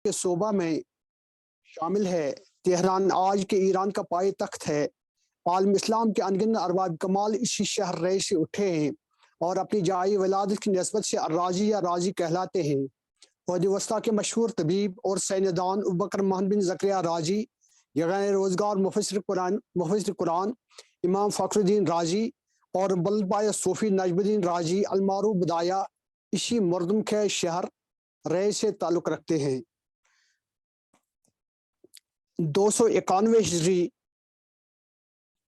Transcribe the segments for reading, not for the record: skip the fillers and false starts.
کے صوبہ میں شامل ہے۔ تہران آج کے ایران کا پائے تخت ہے۔ عالم اسلام کے انگن ارباب کمال اسی شہر رے سے اٹھے ہیں اور اپنی جائے ولادت کی نسبت سے الراجی یا راجی کہلاتے ہیں۔ عہد وسطیٰ کے مشہور طبیب اور سیندان ابوبکر محمد بن زکریا رازی، یگانہ روزگار مفسر قرآن امام فخر الدین رازی اور بلدپایہ صوفی نجم الدین رازی المعروف بدایہ اسی مردم کے شہر رے سے تعلق رکھتے ہیں۔ 291 ہجری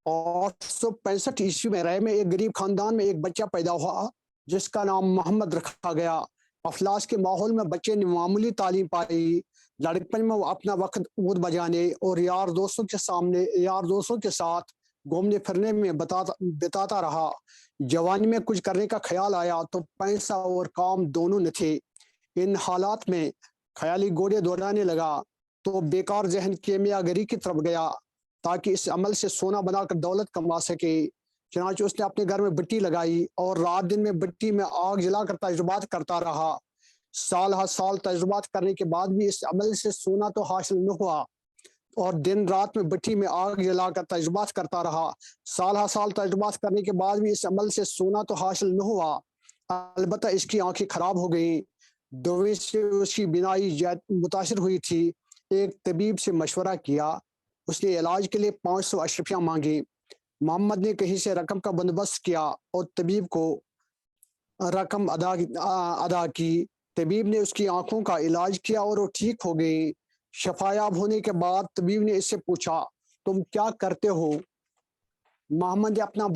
865 عیسوی میں رے میں ایک غریب خاندان میں ایک بچہ پیدا ہوا جس کا نام محمد رکھا گیا۔ افلاس کے ماحول میں بچے نے معمولی تعلیم پائی۔ لڑکپن میں وہ اپنا وقت عود بجانے اور یار دوستوں کے ساتھ گھومنے پھرنے میں بتاتا رہا۔ جوانی میں کچھ کرنے کا خیال آیا تو پیسہ اور کام دونوں نہ تھے۔ ان حالات میں خیالی گھوڑے دوڑانے لگا تو بیکار ذہن کیمیا گری کی طرف گیا تاکہ اس عمل سے سونا بنا کر دولت کما سکے۔ چنانچہ اس نے اپنے گھر میں بٹی لگائی اور رات دن میں بٹی میں آگ جلا کر تجربات کرتا رہا۔ سال ہر سال تجربات کرنے کے بعد بھی اس عمل سے سونا تو حاصل نہ ہوا اور دن رات میں بٹی میں آگ جلا کر تجربات کرتا رہا۔ سال ہر سال تجربات کرنے کے بعد بھی اس عمل سے سونا تو حاصل نہ ہوا، البتہ اس کی آنکھیں خراب ہو گئیں۔ دویں سے اس کی بینائی متاثر ہوئی تھی۔ ایک طبیب سے مشورہ کیا، اس نے علاج کے لیے 500 اشرفیاں مانگی۔ محمد نے کہیں سے رقم کا بندوبست کیا اور طبیب کو رقم ادا کی۔ طبیب نے اس کی آنکھوں کا علاج کیا اور وہ ٹھیک ہو گئی۔ شفایاب ہونے کے بعد طبیب نے اس سے پوچھا، تم کیا کرتے ہو؟ محمد نے اپنا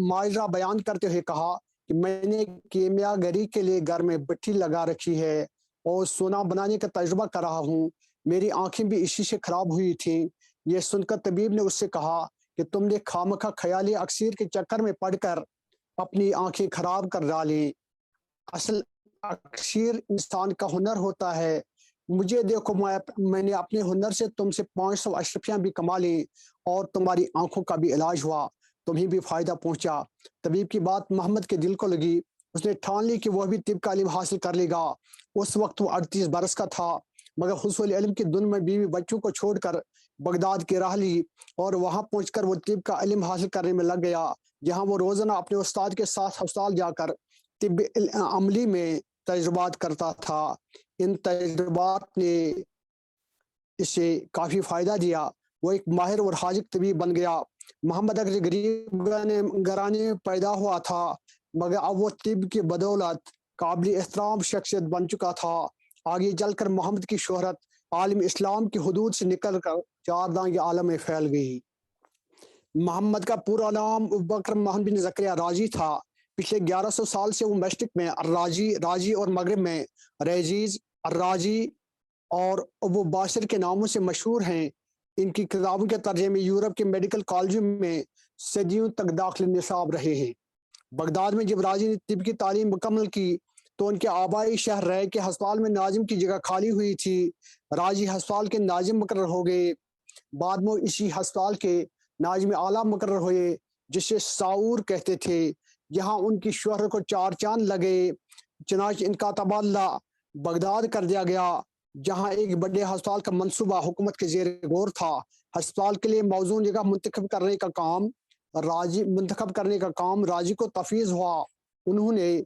ماجرا بیان کرتے ہوئے کہا کہ میں نے کیمیا گری کے لیے گھر میں بٹی لگا رکھی ہے اور سونا بنانے کا تجربہ کر رہا ہوں۔ میری آنکھیں بھی اسی سے خراب ہوئی تھیں۔ یہ سن کر طبیب نے اس سے کہا کہ تم نے خامخواہ خیالی اکسیر کے چکر میں پڑ کر اپنی آنکھیں خراب کر ڈالی۔ اصل اکسیر انسان کا ہنر ہوتا ہے۔ مجھے دیکھو، میں نے اپنے ہنر سے تم سے 500 اشرفیاں بھی کما لی اور تمہاری آنکھوں کا بھی علاج ہوا، تمہیں بھی فائدہ پہنچا۔ طبیب کی بات محمد کے دل کو لگی۔ اس نے ٹھان لی کہ وہ بھی طب کا علم حاصل کر لے گا۔ اس وقت وہ 38 برس کا تھا، مگر حصول علم کی دن میں بیوی بچوں کو چھوڑ کر بغداد کی راہ لی اور وہاں پہنچ کر وہ طب کا علم حاصل کرنے میں لگ گیا، جہاں وہ روزانہ اپنے استاد کے ساتھ ہسپتال جا کر طب عملی میں تجربات کرتا تھا۔ ان تجربات نے اسے کافی فائدہ دیا۔ وہ ایک ماہر اور حاذق طبیب بن گیا۔ محمد اگرچہ غریب گھرانے میں پیدا ہوا تھا، مگر اب وہ طب کی بدولت قابل احترام شخصیت بن چکا تھا۔ آگے چل کر محمد کی شہرت عالم اسلام کی حدود سے نکل کر چاردانگ عالم میں پھیل گئی۔ محمد کا پورا نام ابوبکر محمد بن زکریا رازی تھا۔ پچھلے 1100 سال سے وہ مشرق میں راجی اور مغرب میں ریزیز، الراجی اور ابو باشر کے ناموں سے مشہور ہیں۔ ان کی کتابوں کے ترجمے یورپ کے میڈیکل کالجوں میں صدیوں تک داخل نصاب رہے ہیں۔ بغداد میں جب راجی نے طب کی تعلیم مکمل کی تو ان کے آبائی شہر رے کے ہسپتال میں ناظم کی جگہ خالی ہوئی تھی۔ راجی ہسپتال کے ناظم مقرر ہو گئے۔ بعد میں اسی ہسپتال کے ناظم اعلیٰ مقرر ہوئے، جسے ساور کہتے تھے۔ یہاں ان کی شہرت کو 4 چاند لگے۔ چنانچہ ان کا تبادلہ بغداد کر دیا گیا، جہاں ایک بڑے ہسپتال کا منصوبہ حکومت کے زیر غور تھا۔ ہسپتال کے لیے موزوں جگہ منتخب کرنے کا کام راجی کو تفویض ہوا۔ انہوں نے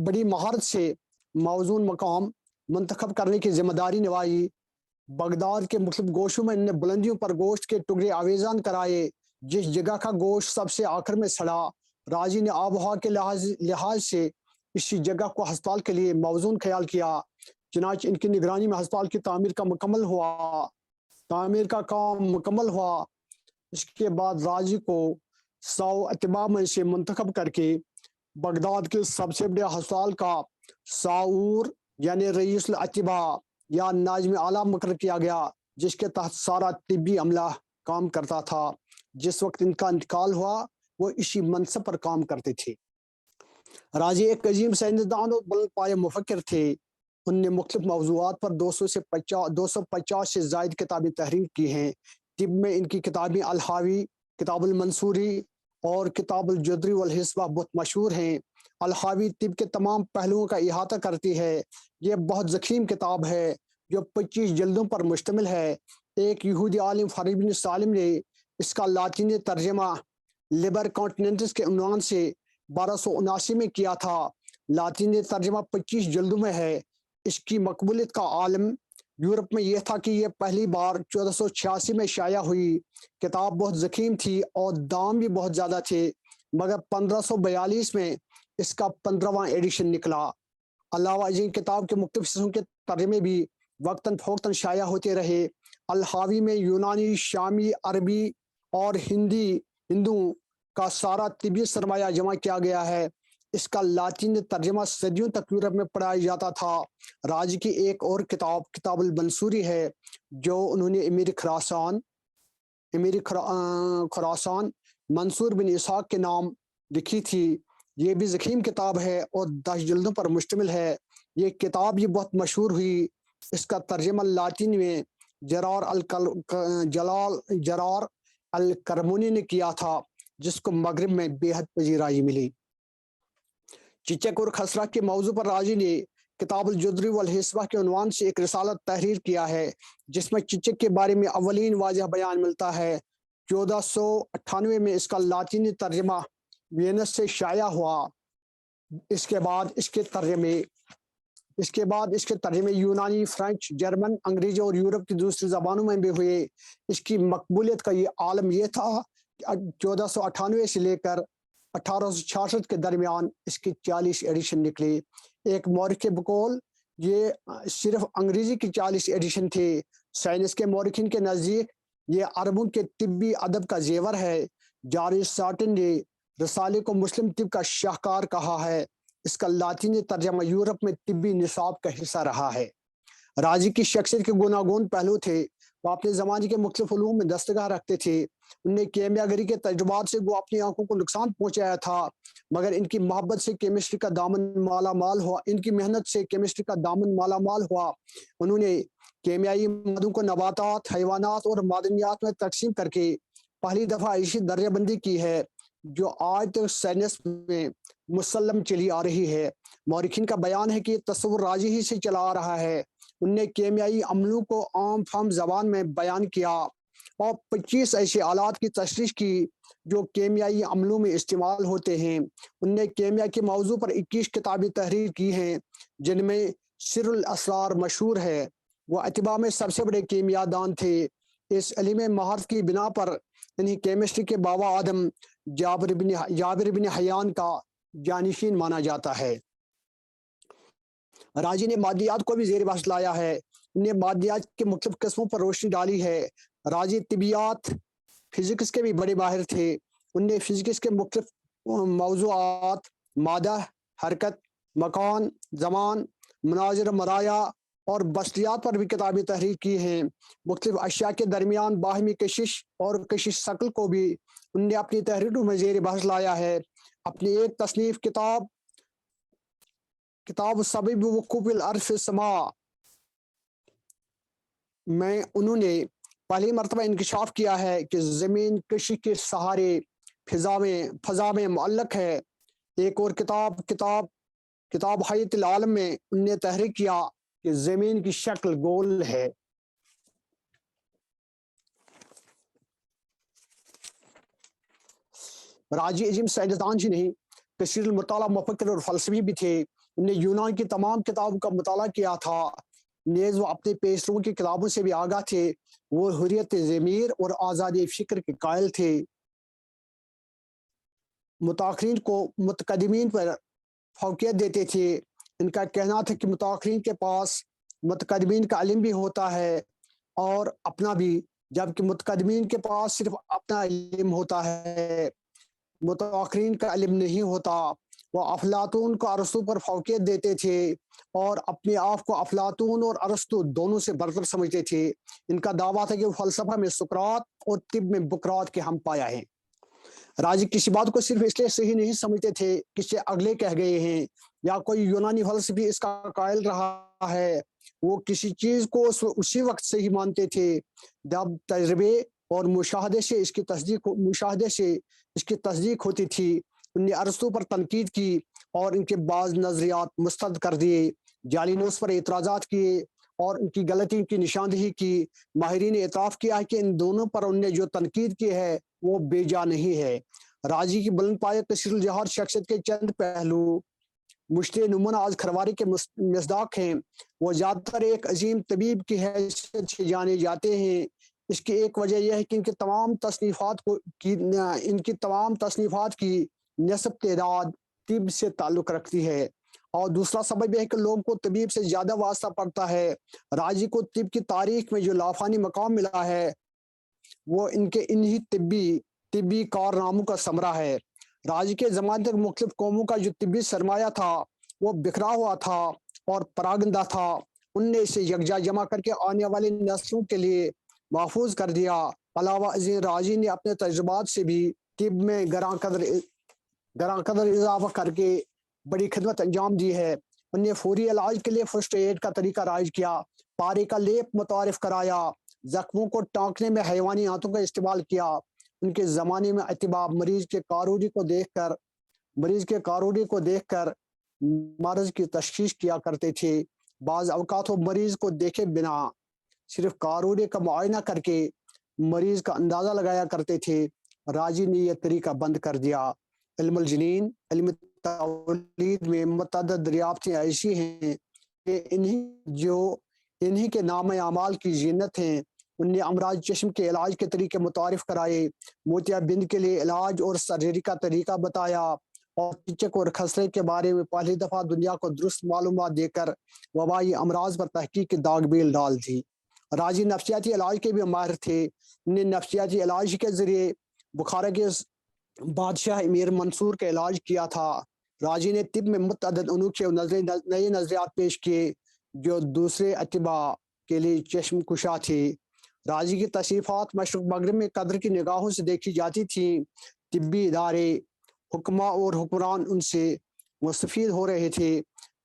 بڑی مہارت سے موزون مقام منتخب کرنے کی ذمہ داری نبھائی۔ بغداد کے مختلف گوشوں میں انہیں بلندیوں پر گوشت کے ٹکڑے آویزان کرائے۔ جس جگہ کا گوشت سب سے آخر میں سڑا، راجی نے آب و ہوا کے لحاظ سے اسی جگہ کو ہسپتال کے لیے موزون خیال کیا۔ چنانچہ ان کی نگرانی میں ہسپتال کی تعمیر کا کام مکمل ہوا۔ اس کے بعد راجی کو ساو اتباع میں سے منتخب کر کے بغداد کے سب سے بڑے ہسپتال کا ساور یعنی رئیس الاطباء یا ناظم اعلیٰ مقرر کیا گیا، جس کے تحت سارا طبی عملہ کام کرتا تھا۔ جس وقت ان کا انتقال ہوا وہ اسی منصب پر کام کرتے تھے۔ راجی ایک عظیم سائنسدان اور بلند پایہ مفکر تھے۔ ان نے مختلف موضوعات پر 250 سے زائد کتابیں تحریر کی ہیں۔ طب میں ان کی کتابیں الحاوی، کتاب المنصوری اور کتاب الجدری والحسبہ بہت مشہور ہیں۔ الحاوی طب کے تمام پہلوؤں کا احاطہ کرتی ہے۔ یہ بہت ضخیم کتاب ہے جو 25 جلدوں پر مشتمل ہے۔ ایک یہودی عالم فریب بن سالم نے اس کا لاطینی ترجمہ لیبر کانٹیننٹس کے عنوان سے 1279 میں کیا تھا۔ لاطینی ترجمہ 25 جلدوں میں ہے۔ اس کی مقبولیت کا عالم یورپ میں یہ تھا کہ یہ پہلی بار 1486 میں شائع ہوئی۔ کتاب بہت ضخیم تھی اور دام بھی بہت زیادہ تھے، مگر 1542 میں اس کا 15واں ایڈیشن نکلا۔ علاوہ ازیں کتاب کے مختلف حصوں کے ترجمے بھی وقتاً فوقتاً شائع ہوتے رہے۔ الحاوی میں یونانی، شامی، عربی اور ہندو کا سارا طبی سرمایہ جمع کیا گیا ہے۔ اس کا لاطینی ترجمہ صدیوں تک یورپ میں پڑھایا جاتا تھا۔ راضی کی ایک اور کتاب کتاب المنصوری ہے جو انہوں نے امیر خراسان منصور بن اسحاق کے نام لکھی تھی۔ یہ بھی ضخیم کتاب ہے اور 10 جلدوں پر مشتمل ہے۔ یہ کتاب یہ بہت مشہور ہوئی۔ اس کا ترجمہ لاطینی میں جرار الکرمونی نے کیا تھا، جس کو مغرب میں بے حد پذیرائی ملی۔ چچک اور خسرہ کے موضوع پر راضی نے کتاب الجدری والحسبہ کے عنوان سے ایک رسالت تحریر کیا ہے، جس میں چچک کے بارے میں اولین واضح بیان ملتا ہے۔ 1498 میں اس کا لاطینی ترجمہ وینس سے شائع ہوا۔ اس کے بعد اس کے ترجمے یونانی، فرینچ، جرمن، انگریزی اور یورپ کی دوسری زبانوں میں بھی ہوئے۔ اس کی مقبولیت کا یہ عالم یہ تھا کہ 1498 سے لے کر 1866 کے درمیان اس کی 40 ایڈیشن نکلی۔ ایک مورخ کے بقول یہ صرف انگریزی کی 40 ایڈیشن تھے۔ سائنس کے مورخین کے نزدیک یہ عربوں کے طبی ادب کا زیور ہے۔ جارج ساٹن نے رسالے کو مسلم طب کا شاہکار کہا ہے۔ اس کا لاطینی ترجمہ یورپ میں طبی نصاب کا حصہ رہا ہے۔ راضی کی شخصیت کے گوناگون پہلو تھے۔ وہ اپنے زمانے کے مختلف علوم میں دستگاہ رکھتے تھے۔ انہوں نے کیمیا گری کے تجربات سے وہ اپنی آنکھوں کو نقصان پہنچایا تھا، مگر ان کی محبت سے کیمسٹری کا دامن مالا مال ہوا۔ ان کی محنت سے کیمسٹری کا دامن مالا مال ہوا۔ انہوں نے کیمیائی مادوں کو نباتات، حیوانات اور معدنیات میں تقسیم کر کے پہلی دفعہ ایسی درجہ بندی کی ہے جو آج تک سائنس میں مسلم چلی آ رہی ہے۔ مورخین کا بیان ہے کہ یہ تصور راضی ہی سے چلا آ رہا ہے۔ ان نے کیمیائی عملوں کو عام فہم زبان میں بیان کیا اور 25 ایسے آلات کی تشریح کی جو کیمیائی عملوں میں استعمال ہوتے ہیں۔ ان نے کیمیا کے موضوع پر 21 کتابیں تحریر کی ہیں، جن میں سر الاسرار مشہور ہے۔ وہ اتباع میں سب سے بڑے کیمیا دان تھے۔ اس علم مہارت کی بنا پر انہیں کیمسٹری کے بابا آدم جابر بن حیان کا جانشین مانا جاتا ہے۔ راضی نے مادیات کو بھی زیر بحث لایا ہے۔ انہوں نے مادیات کے مختلف قسموں پر روشنی ڈالی ہے۔ راضی طبیعیات، فزکس کے بھی بڑے ماہر تھے۔ انہوں نے فزکس کے مختلف موضوعات، مادہ، حرکت، مکان، زمان، مناظر مرایا اور بصریات پر بھی کتابیں تحریر کی ہیں۔ مختلف اشیاء کے درمیان باہمی کشش اور کشش ثقل کو بھی انہوں نے اپنی تحریروں میں زیر بحث لایا ہے۔ اپنی ایک تصنیف کتاب سبب وقوع الارض فی السماء میں انہوں نے پہلی مرتبہ انکشاف کیا ہے کہ زمین کشش کے سہارے فضا میں معلق ہے۔ ایک اور کتاب حیات العالم میں انہوں نے تحریر کیا کہ زمین کی شکل گول ہے۔ راضی عظیم سائنسدان ہی نہیں، کثیر المطالعہ مفکر اور فلسفی بھی تھے۔ انہوں نے یونان کی تمام کتابوں کا مطالعہ کیا تھا۔ نیز وہ اپنے پیشروں کی کتابوں سے بھی آگاہ تھے۔ وہ حریت ضمیر اور آزادی فکر کے قائل تھے۔ متاخرین کو متقدمین پر فوقیت دیتے تھے۔ ان کا کہنا تھا کہ متاخرین کے پاس متقدمین کا علم بھی ہوتا ہے اور اپنا بھی، جبکہ متقدمین کے پاس صرف اپنا علم ہوتا ہے، متاخرین کا علم نہیں ہوتا۔ وہ افلاطون کو ارسطو پر فوقیت دیتے تھے اور اپنے آپ کو افلاطون اور ارسطو دونوں سے برتر سمجھتے تھے۔ ان کا دعویٰ تھا کہ وہ فلسفہ میں سقراط اور طب میں بقراط کے ہم پایا ہیں۔ راضی کسی بات کو صرف اس لیے صحیح نہیں سمجھتے تھے کہ اسے اگلے کہہ گئے ہیں یا کوئی یونانی فلسفی اس کا قائل رہا ہے۔ وہ کسی چیز کو اسی وقت صحیح مانتے تھے جب تجربے اور مشاہدے سے اس کی تصدیق ہوتی تھی۔ انہوں نے ارسطو پر تنقید کی اور ان کے بعض نظریات مسترد کر دیے، جعلی نیوز پر اعتراضات کیے اور ان کی غلطی کی نشاندہی کی۔ ماہرین نے اعتراف کیا کہ ان دونوں پر انہوں نے جو تنقید کی ہے وہ بے جا نہیں ہے۔ راضی کی بلند پایہ کثیر الجہاد شخصیت کے چند پہلو مشترے نمونہ آج کھرواری کے مصداق ہیں۔ وہ زیادہ تر ایک عظیم طبیب کی حیثیت سے جانے جاتے ہیں۔ اس کی ایک وجہ یہ ہے کہ ان کی تمام تصنیفات کی نصب تعداد طب سے تعلق رکھتی ہے، اور دوسرا سبب یہ ہے کہ لوگوں کو طبیب سے زیادہ واسطہ پڑتا ہے۔ راضی کو طب کی تاریخ میں جو لافانی مقام ملا ہے وہ ان کے انہی طبی کارناموں کا ثمرہ ہے۔ راضی کے زمانے تک مختلف قوموں کا جو طبی سرمایہ تھا وہ بکھرا ہوا تھا اور پراگندہ تھا، ان نے اسے یکجا جمع کر کے آنے والی نسلوں کے لیے محفوظ کر دیا۔ علاوہ ازیں راضی نے اپنے تجربات سے بھی طب میں گراں قدر اضافہ کر کے بڑی خدمت انجام دی ہے۔ انہوں نے فوری علاج کے لیے فرسٹ ایڈ کا طریقہ رائج کیا، پارے کا لیپ متعارف کرایا، زخموں کو ٹانکنے میں حیوانی آنتوں کا استعمال کیا۔ ان کے زمانے میں اطباء مریض کے کاروڑی کو دیکھ کر مرض کی تشخیص کیا کرتے تھے۔ بعض اوقات وہ مریض کو دیکھے بنا صرف کاروڑی کا معائنہ کر کے مریض کا اندازہ لگایا کرتے تھے۔ راضی نے یہ طریقہ بند کر دیا۔ علم الجنین، علم تولید میں متعدد دریافتیں ایسی ہیں کہ انہی کے نام اعمال کی زینت ہیں۔ ان نے امراض چشم کے علاج کے طریقے متعارف کرائے، موتیا بند کے لیے علاج اور سرجری کا طریقہ بتایا، اور چچک اور خسرے کے بارے میں پہلی دفعہ دنیا کو درست معلومات دے کر وبائی امراض پر تحقیق کی داغ بیل ڈال دی۔ راضی نفسیاتی علاج کے بھی ماہر تھے۔ انہوں نے نفسیاتی علاج کے ذریعے بخارا کے بادشاہ امیر منصور کا علاج کیا تھا۔ راضی نے طب میں متعدد انوکھے اور نئے نظریات پیش کیے جو دوسرے اطباء کے لیے چشم کشا تھے۔ راضی کی تصنیفات مشرق مغرب میں قدر کی نگاہوں سے دیکھی جاتی تھیں۔ طبی ادارے، حکماء اور حکمران ان سے مستفید ہو رہے تھے۔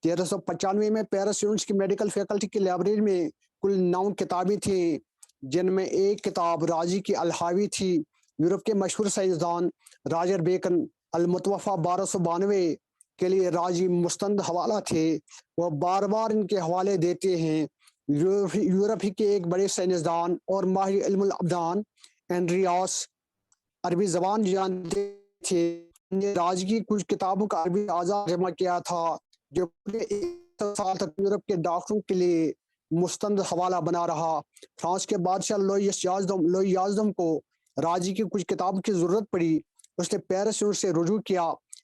1395 میں پیرس یونیورسٹی کی میڈیکل فیکلٹی کی لائبریری میں کل 9 کتابیں تھیں، جن میں ایک کتاب راضی کی الحاوی تھی۔ یورپ کے مشہور سائنسدان راجر بیکن المتوفہ 1292 کے لیے راضی مستند حوالہ تھے۔ وہ بار بار ان کے حوالے دیتے ہیں۔ یورپ ہی کے ایک بڑے سائنسدان اور ماہر علم الابدان اینڈریاس عربی زبان جانتے تھے۔ راضی کی کچھ کتابوں کا عربی اعزاز جمع کیا تھا جو پورے 100 سال تک یورپ کے ڈاکٹروں کے لیے مستند حوالہ بنا رہا۔ فرانس کے بادشاہ لوئی یازدم کو راضی کی کچھ کتابوں کی ضرورت پڑی۔ اس نے پیرس سے رجوع کیا،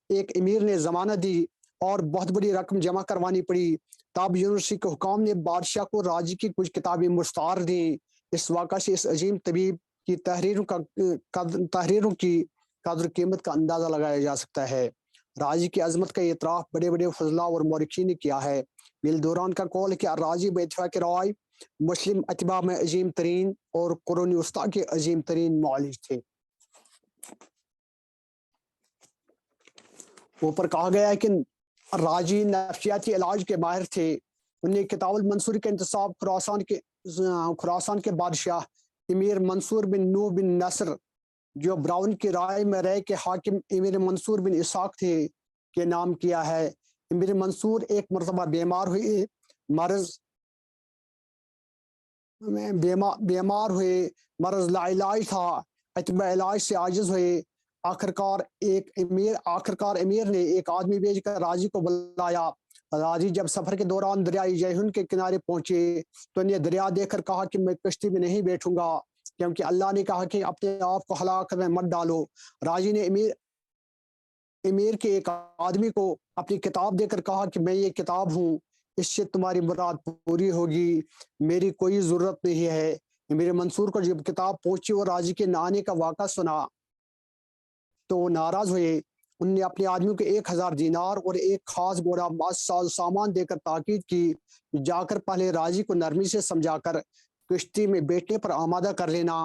ایک امیر نے ضمانت دی اور بہت بڑی رقم جمع کروانی پڑی۔ تب یونیورسٹی کے حکام نے بادشاہ کو راضی کی کچھ کتابیں مستعار دیں۔ اس واقعہ سے اس عظیم طبیب کی تحریروں کی قدر قیمت کا اندازہ لگایا جا سکتا ہے۔ راضی کی عظمت کا اعتراف بڑے بڑے فضلاء اور مورخین نے کیا ہے۔ میل دوران کا قول ہے کہ راضی باتفاق رائے مسلم اتباع میں عظیم ترین اور قرون وسطیٰ کے عظیم ترین معالج تھے۔ اوپر کہا گیا ہے کہ راضی نفسیاتی علاج کے ماہر تھے۔ انہیں کتاب المنصوری کا انتصاب خراسان کے بادشاہ امیر منصور بن نوح بن نصر، جو براؤن کی رائے میں رہے کہ حاکم امیر منصور بن اسحاق تھے، کے نام کیا ہے۔ امیر منصور ایک مرتبہ بیمار ہوئے، مرض لا علاج تھا، اتباع علاج سے عاجز ہوئے۔ آخرکار امیر نے ایک آدمی بھیج کر راضی کو بلایا۔ راضی جب سفر کے دوران دریائے جیہون کے کنارے پہنچے تو انہیں دریا دیکھ کر کہا کہ میں کشتی میں نہیں بیٹھوں گا، کیونکہ اللہ نے کہا کہ اپنے آپ کو ہلاکت میں مت ڈالو۔ راضی نے امیر کے ایک آدمی کو اپنی کتاب دے کر کہا کہ میں یہ کتاب ہوں، اس سے تمہاری مراد پوری ہوگی، میری کوئی ضرورت نہیں ہے۔ امیر منصور کو جب کتاب پہنچی اور راضی کے نہ آنے کا واقعہ سنا تو وہ ناراض ہوئے۔ انہوں نے اپنے آدمیوں کو 1000 دینار اور ایک خاص گھوڑا سامان دے کر تاکید کی، جا کر پہلے راضی کو نرمی سے سمجھا کر کشتی میں بیٹھنے پر آمادہ کر لینا،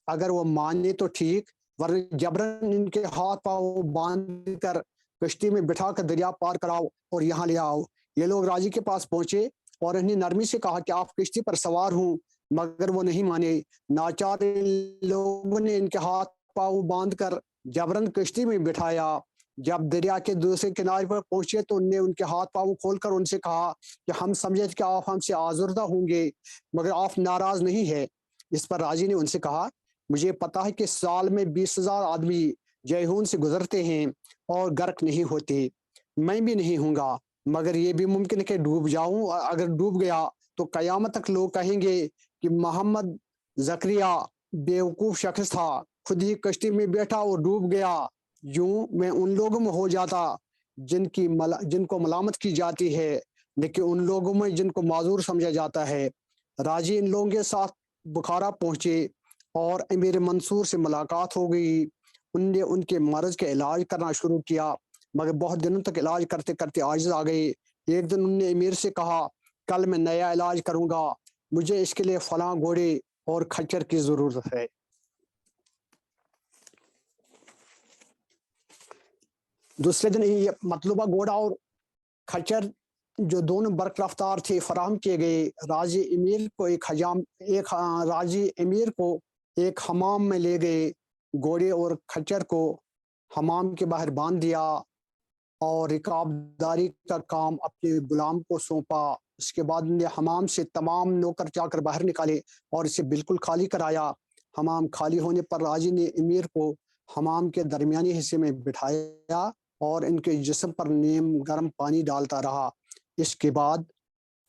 اگر وہ مانے تو ٹھیک، ورنہ جبرن ان کے ہاتھ پاؤں باندھ کر کشتی میں بٹھا کر دریا پار کراؤ اور یہاں لے آؤ۔ یہ لوگ راضی کے پاس پہنچے اور انہیں نرمی سے کہا کہ آپ کشتی پر سوار ہوں، مگر وہ نہیں مانے۔ ناچار لوگوں نے ان کے ہاتھ پاؤں باندھ کر جبرن کشتی میں بٹھایا۔ جب دریا کے دوسرے کنارے پر پہنچے تو انہوں نے ان کے ہاتھ پاؤں کھول کر ان سے کہا کہ ہم سمجھے تھے کہ آپ ہم سے آزردہ ہوں گے مگر آپ ناراض نہیں ہے۔ اس پر راجی نے ان سے کہا مجھے پتا ہے کہ سال میں 20,000 آدمی جیہون سے گزرتے ہیں اور غرق نہیں ہوتے، میں بھی نہیں ہوں گا، مگر یہ بھی ممکن ہے کہ ڈوب جاؤں، اور اگر ڈوب گیا تو قیامت تک لوگ کہیں گے کہ محمد زکریا بیوقوف شخص تھا، خود ہی کشتی میں بیٹھا اور ڈوب گیا۔ یوں میں ان لوگوں میں ہو جاتا جن کو ملامت کی جاتی ہے، لیکن ان لوگوں میں جن کو معذور سمجھا جاتا ہے۔ راجی ان لوگوں کے ساتھ بخارا پہنچے اور امیر منصور سے ملاقات ہو گئی۔ ان نے ان کے مرض کا علاج کرنا شروع کیا، مگر بہت دنوں تک علاج کرتے کرتے عاجز آ گئے۔ ایک دن انہوں نے امیر سے کہا کل میں نیا علاج کروں گا، مجھے اس کے لیے فلاں گھوڑے اور کھچر کی ضرورت ہے۔ دوسرے دن یہ مطلوبہ گھوڑا اور کھچر جو دونوں برق رفتار تھے فراہم کیے گئے۔ راجی امیر کو ایک حمام میں لے گئے، گھوڑے اور کھچر کو حمام کے باہر باندھ دیا اور رکابداری کا کام اپنے غلام کو سونپا۔ اس کے بعد انہوں نے حمام سے تمام نوکر چاکر باہر نکالے اور اسے بالکل خالی کرایا۔ حمام خالی ہونے پر راجی نے امیر کو حمام کے درمیانی حصے میں بٹھایا اور ان کے جسم پر نیم گرم پانی ڈالتا رہا۔ اس کے بعد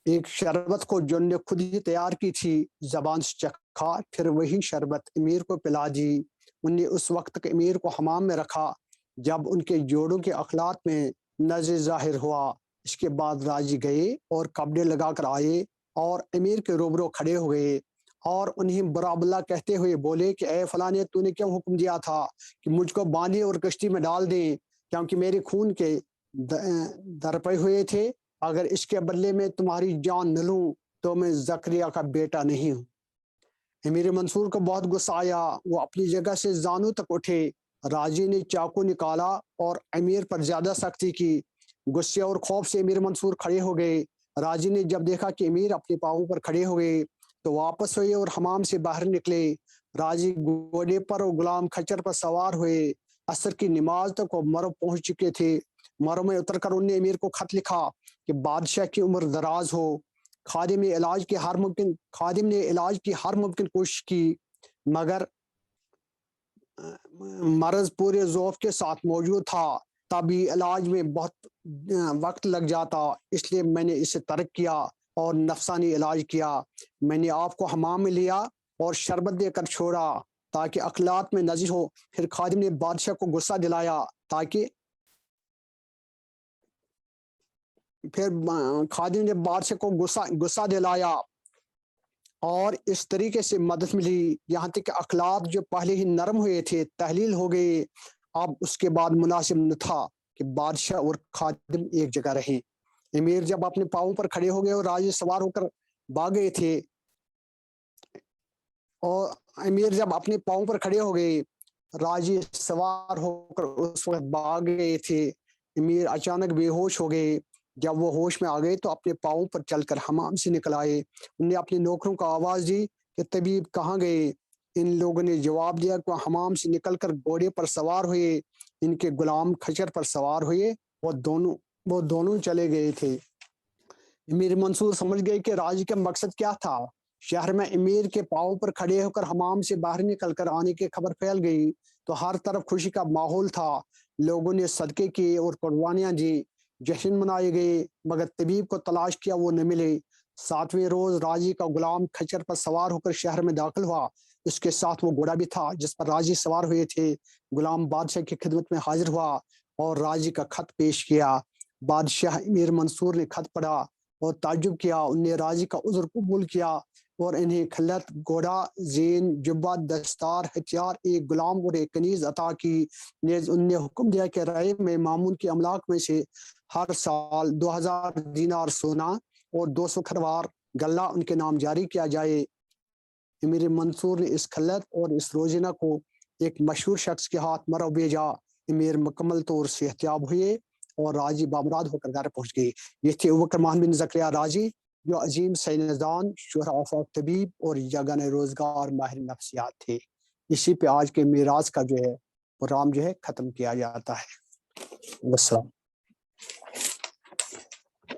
ایک شربت کو جو نے خود ہی تیار کی تھی زبان سے چکھا، پھر وہی شربت امیر کو پلا دی۔ انہوں نے اس وقت تک امیر کو حمام میں رکھا جب ان کے جوڑوں کے اخلاط میں نظر ظاہر ہوا۔ اس کے بعد راجی گئے اور کپڑے لگا کر آئے اور امیر کے روبرو کھڑے ہو گئے اور انہیں برا بلا کہتے ہوئے بولے کہ اے فلاں، تو نے کیوں حکم دیا تھا کہ مجھ کو باندھے اور کشتی میں ڈال دیں، کیونکہ میرے خون کے درپے ہوئے تھے؟ اگر اس کے بدلے میں تمہاری جان نہ لوں تو میں زکریا کا بیٹا نہیں ہوں۔ امیر منصور کو بہت غصہ آیا، وہ اپنی جگہ سے زانوں تک اٹھے۔ راجی نے چاقو نکالا اور امیر پر زیادہ سختی کی۔ غصے اور خوف سے امیر منصور کھڑے ہو گئے۔ راجی نے جب دیکھا کہ امیر اپنے پاؤں پر کھڑے ہو گئے تو واپس ہوئے اور حمام سے باہر نکلے۔ راجی گھوڑے پر اور غلام کھچر پر سوار ہوئے۔ عصر کی نماز تک وہ مرو پہنچ چکے تھے۔ مرو میں اتر کر انہوں نے امیر کو خط لکھا کہ بادشاہ کی عمر دراز ہو۔ خادم نے علاج کی ہر ممکن کوشش کی، مگر مرض پورے ذوف کے ساتھ موجود تھا، تبھی علاج میں بہت وقت لگ جاتا، اس لیے میں نے اسے ترک کیا اور نفسانی علاج کیا۔ میں نے آپ کو حمام میں لیا اور شربت دے کر چھوڑا تاکہ اخلاط میں نظر ہو۔ پھر خادم نے بادشاہ کو غصہ دلایا اور اس طریقے سے مدد ملی یہاں تک کہ اخلاق جو پہلے ہی نرم ہوئے تھے تحلیل ہو گئے۔ اب اس کے بعد مناسب نہ تھا کہ بادشاہ اور خادم ایک جگہ رہیں۔ امیر جب اپنے پاؤں پر کھڑے ہو گئے اور راجی سوار ہو کر بھاگ گئے تھے راجی سوار ہو کر اس وقت بھاگ گئے تھے۔ امیر اچانک بے ہوش ہو گئے۔ جب وہ ہوش میں آ گئے تو اپنے پاؤں پر چل کر حمام سے نکل آئے۔ انہوں نے اپنے نوکروں کو آواز دی کہ طبیب کہاں گئے؟ ان لوگوں نے جواب دیا کہ وہ حمام سے نکل کر گھوڑے پر سوار ہوئے، ان کے غلام کھچر پر سوار ہوئے، وہ دونوں چلے گئے تھے۔ امیر منصور سمجھ گئے کہ راجی کا مقصد کیا تھا۔ شہر میں امیر کے پاؤں پر کھڑے ہو کر حمام سے باہر نکل کر آنے کی خبر پھیل گئی تو ہر طرف خوشی کا ماحول تھا۔ لوگوں نے صدقے کیے اور قربانیاں دی، جشن منائے گئے، مگر طبیب کو تلاش کیا، وہ نہ ملے۔ 7ویں روز راجی کا غلام کھچر پر سوار ہو کر شہر میں داخل ہوا۔ اس کے ساتھ وہ گھوڑا بھی تھا جس پر راجی سوار ہوئے تھے۔ غلام بادشاہ کی خدمت میں حاضر ہوا اور راجی کا خط پیش کیا۔ بادشاہ امیر منصور نے خط پڑھا اور تعجب کیا۔ انہوں نے راجی کا عذر قبول کیا اور انہیں خلعت، گھوڑا، زین، جبہ، دستار، ہتھیار، ایک غلام اور ایک کنیز عطا کی۔ نیز انہوں نے حکم دیا کہ رائے میں مامون کے املاک میں سے ہر سال 2000 دینار سونا اور 200 کھروار غلہ ان کے نام جاری کیا جائے۔ امیر منصور نے اس خلعت اور اس روزینہ کو ایک مشہور شخص کے ہاتھ مرو بھیجا۔ امیر مکمل طور سے احتیاط ہوئے اور راجی بامراد ہو کر گھر پہنچ گئی۔ یہ تھے ابوبکر محمد بن زکریا راجی، جو عظیم سائنسدان، شہرا آفاق طبیب اور یگان روزگار ماہر نفسیات تھے۔ اسی پہ آج کے میراث کا جو ہے پروگرام جو ہے ختم کیا جاتا ہے۔ والسلام.